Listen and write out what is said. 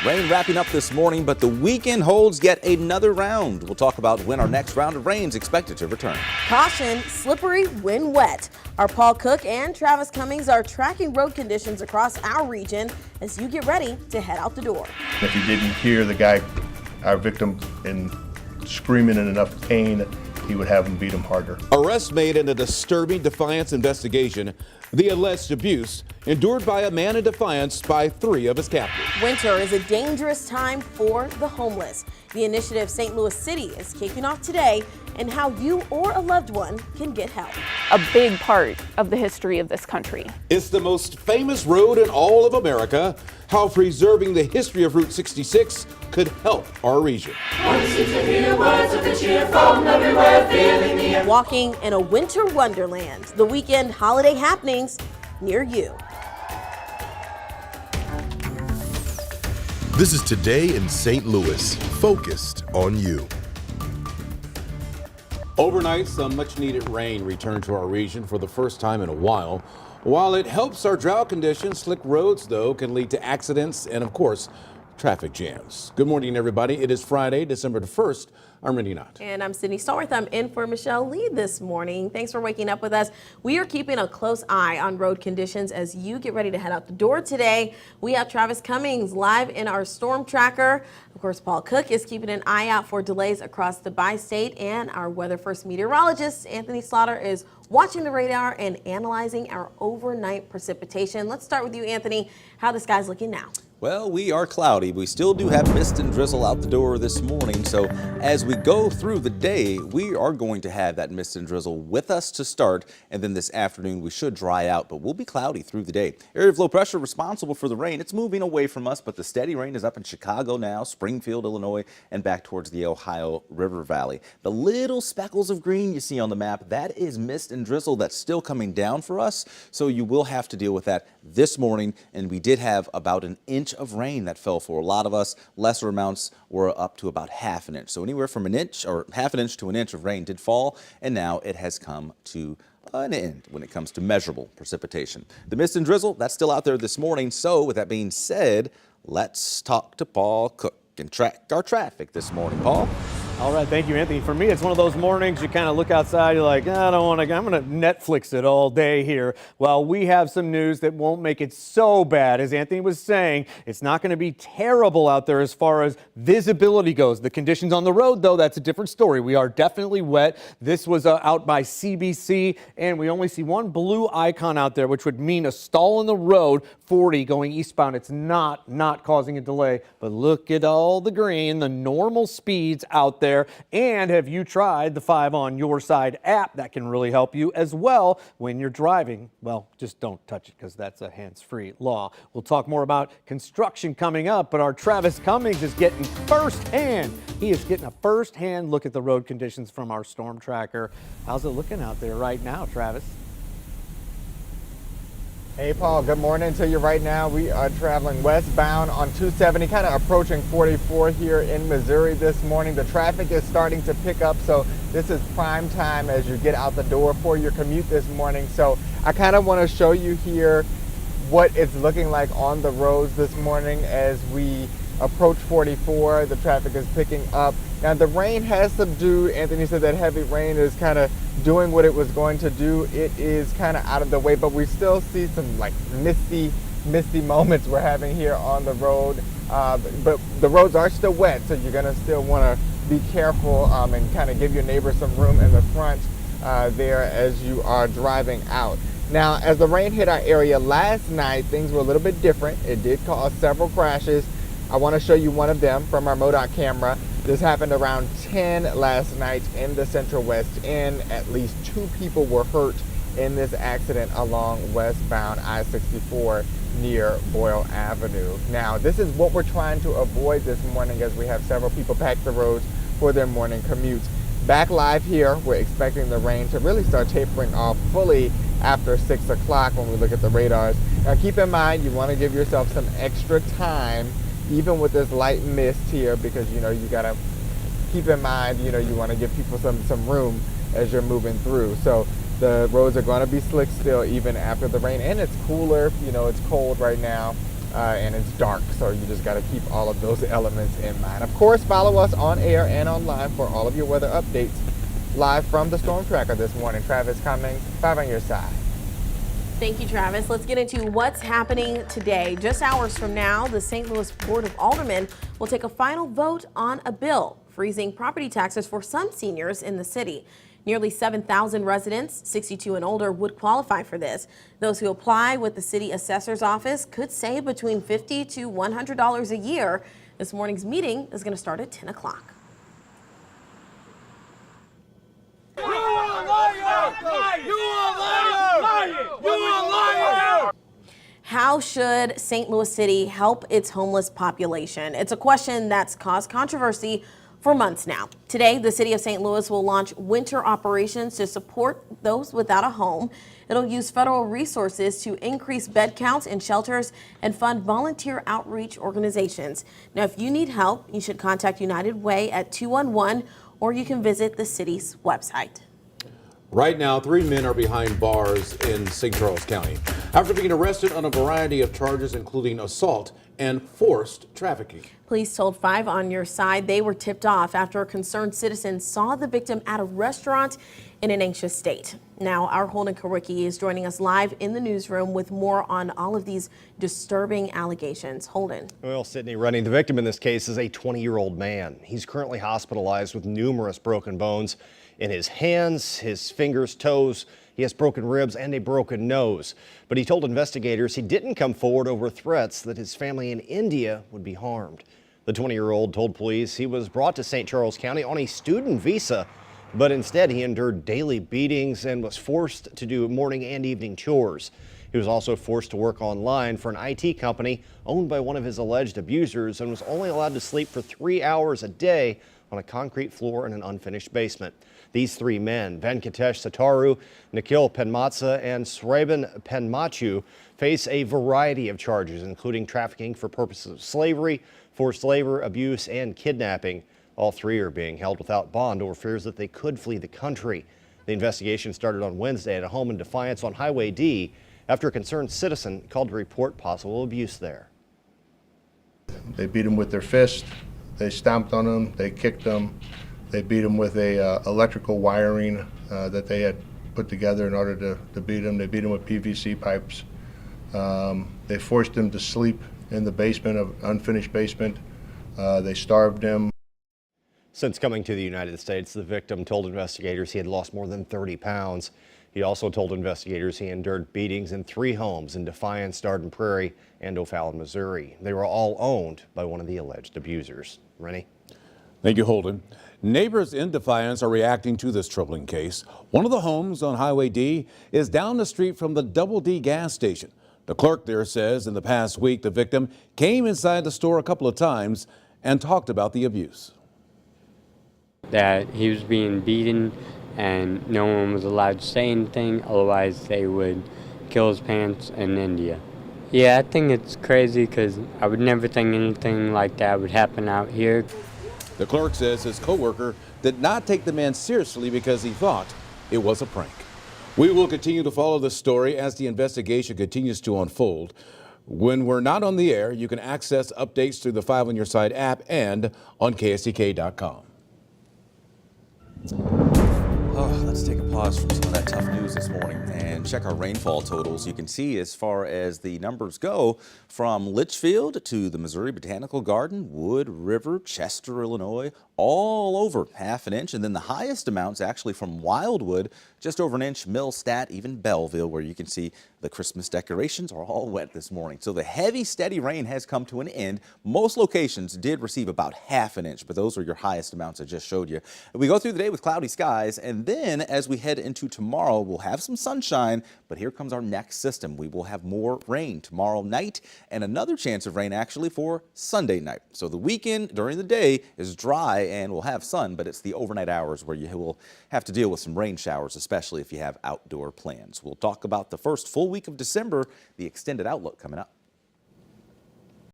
Rain wrapping up this morning, but the weekend holds yet another round. We'll talk about when our next round of rain is expected to return. Caution, slippery when wet. Our Paul Cook and Travis Cummings are tracking road conditions across our region as you get ready to head out the door. If you didn't hear the guy, our victim, screaming in enough pain, he would have him beat him harder. Arrest made in a disturbing Defiance investigation. The alleged abuse endured by a man in Defiance by 3 of his captors. Winter is a dangerous time for the homeless. The initiative St. Louis City is kicking off today, and how you or a loved one can get help. A big part of the history of this country. It's the most famous road in all of America. How preserving the history of Route 66 could help our region. Walking in a winter wonderland, the weekend holiday happenings near you. This is Today in St. Louis, focused on you. Overnight, some much needed rain returned to our region for the first time in a while. While it helps our drought conditions, slick roads, though, can lead to accidents and, of course, traffic jams. Good morning, everybody. It is Friday, December the 1st. I'm Randy Knott. And I'm Sydney Starworth. I'm in for Michelle Lee this morning. Thanks for waking up with us. We are keeping a close eye on road conditions as you get ready to head out the door today. We have Travis Cummings live in our storm tracker. Of course, Paul Cook is keeping an eye out for delays across the bi-state, and our Weather First meteorologist, Anthony Slaughter, is watching the radar and analyzing our overnight precipitation. Let's start with you, Anthony. How the sky's looking now? Well, we are cloudy. We still do have mist and drizzle out the door this morning. So as we go through the day, we are going to have that mist and drizzle with us to start. And then this afternoon, we should dry out, but we'll be cloudy through the day. Area of low pressure responsible for the rain. It's moving away from us, but the steady rain is up in Chicago now, Springfield, Illinois, and back towards the Ohio River Valley. The little speckles of green you see on the map, that is mist and drizzle that's still coming down for us. So you will have to deal with that this morning. And we did have about an inch of rain that fell for a lot of us. Lesser amounts were up to about half an inch. So anywhere from an inch or half an inch to an inch of rain did fall, and now it has come to an end when it comes to measurable precipitation. The mist and drizzle, that's still out there this morning. So with that being said, let's talk to Paul Cook and track our traffic this morning. Paul? All right, thank you, Anthony. For me, it's one of those mornings you kind of look outside, you're like, I don't want to, I'm going to Netflix it all day here. Well, we have some news that won't make it so bad. As Anthony was saying, it's not going to be terrible out there as far as visibility goes. The conditions on the road, though, that's a different story. We are definitely wet. This was out by CBC, and we only see one blue icon out there, which would mean a stall in the road, 40 going eastbound. It's not causing a delay, but look at all the green, the normal speeds out there. And have you tried the 5 on Your Side app? That can really help you as well when you're driving. Well, just don't touch it because that's a hands-free law. We'll talk more about construction coming up, but our Travis Cummings is getting firsthand. He is getting a firsthand look at the road conditions from our storm tracker. How's it looking out there right now, Travis? Hey Paul, good morning to you. Right now we are traveling westbound on 270, kind of approaching 44 here in Missouri this morning. The traffic is starting to pick up, so this is prime time as you get out the door for your commute this morning. So I kind of want to show you here what it's looking like on the roads this morning as we approach 44. The traffic is picking up. Now the rain has subdued. Anthony said that heavy rain is kind of doing what it was going to do. It is kind of out of the way, but we still see some like misty moments we're having here on the road. But the roads are still wet, so you're gonna still want to be careful and kind of give your neighbor some room in the front there as you are driving out. Now, as the rain hit our area last night, things were a little bit different. It did cause several crashes. I want to show you one of them from our MoDOT camera. This happened around 10 last night in the Central West End. At least 2 people were hurt in this accident along westbound I-64 near Boyle Avenue. Now, this is what we're trying to avoid this morning as we have several people pack the roads for their morning commutes. Back live here, we're expecting the rain to really start tapering off fully after 6 o'clock when we look at the radars. Now, keep in mind, you want to give yourself some extra time even with this light mist here, because you gotta keep in mind, you want to give people some room as you're moving through. So the roads are going to be slick still even after the rain, and it's cooler. It's cold right now and it's dark, so you just got to keep all of those elements in mind. Of course, follow us on air and online for all of your weather updates. Live from the Storm Tracker this morning, Travis Cummings, 5 on your side. Thank you, Travis. Let's get into what's happening today. Just hours from now, the St. Louis Board of Aldermen will take a final vote on a bill freezing property taxes for some seniors in the city. Nearly 7,000 residents, 62 and older, would qualify for this. Those who apply with the city assessor's office could save between $50 to $100 a year. This morning's meeting is going to start at 10 o'clock. How should St. Louis City help its homeless population? It's a question that's caused controversy for months now. Today, the city of St. Louis will launch winter operations to support those without a home. It'll use federal resources to increase bed counts in shelters and fund volunteer outreach organizations. Now, if you need help, you should contact United Way at 211, or you can visit the city's website. Right now, 3 men are behind bars in St. Charles County after being arrested on a variety of charges, including assault and forced trafficking. Police told 5 on your side they were tipped off after a concerned citizen saw the victim at a restaurant in an anxious state. Now, our Holden Kawicki is joining us live in the newsroom with more on all of these disturbing allegations. Holden. Well, Sydney, running the victim in this case is a 20-year-old man. He's currently hospitalized with numerous broken bones in his hands, his fingers, toes. He has broken ribs and a broken nose. But he told investigators he didn't come forward over threats that his family in India would be harmed. The 20-year-old told police he was brought to St. Charles County on a student visa, but instead he endured daily beatings and was forced to do morning and evening chores. He was also forced to work online for an IT company owned by one of his alleged abusers and was only allowed to sleep for 3 hours a day on a concrete floor in an unfinished basement. These 3 men, Venkatesh Sataru, Nikhil Penmatsa, and Sraban Penmachu, face a variety of charges, including trafficking for purposes of slavery, forced labor, abuse, and kidnapping. All 3 are being held without bond over fears that they could flee the country. The investigation started on Wednesday at a home in Defiance on Highway D after a concerned citizen called to report possible abuse there. They beat him with their fist, they stomped on him, they kicked him, they beat him with a electrical wiring that they had put together in order to beat him. They beat him with PVC pipes. They forced him to sleep in the basement, of unfinished basement. They starved him. Since coming to the United States, the victim told investigators he had lost more than 30 pounds. He also told investigators he endured beatings in 3 homes in Defiance, Garden Prairie, and O'Fallon, Missouri. They were all owned by one of the alleged abusers. Rennie? Thank you, Holden. Neighbors in Defiance are reacting to this troubling case. One of the homes on Highway D is down the street from the Double D gas station. The clerk there says in the past week the victim came inside the store a couple of times and talked about the abuse. That he was being beaten and no one was allowed to say anything, otherwise they would kill his parents in India. Yeah, I think it's crazy because I would never think anything like that would happen out here. The clerk says his coworker did not take the man seriously because he thought it was a prank. We will continue to follow this story as the investigation continues to unfold. When we're not on the air, you can access updates through the 5 on Your Side app and on KSDK.com. Let's take a pause from some of that tough news this morning and check our rainfall totals. You can see as far as the numbers go from Litchfield to the Missouri Botanical Garden, Wood River, Chester, Illinois, all over ½ inch. And then the highest amounts actually from Wildwood, just over 1 inch, Millstat, even Belleville, where you can see the Christmas decorations are all wet this morning. So the heavy, steady rain has come to an end. Most locations did receive about ½ inch, but those are your highest amounts I just showed you. We go through the day with cloudy skies, and then as we head into tomorrow, we'll have some sunshine, but here comes our next system. We will have more rain tomorrow night and another chance of rain actually for Sunday night. So the weekend during the day is dry and we'll have sun, but it's the overnight hours where you will have to deal with some rain showers, especially if you have outdoor plans. We'll talk about the first full week of December, the extended outlook coming up.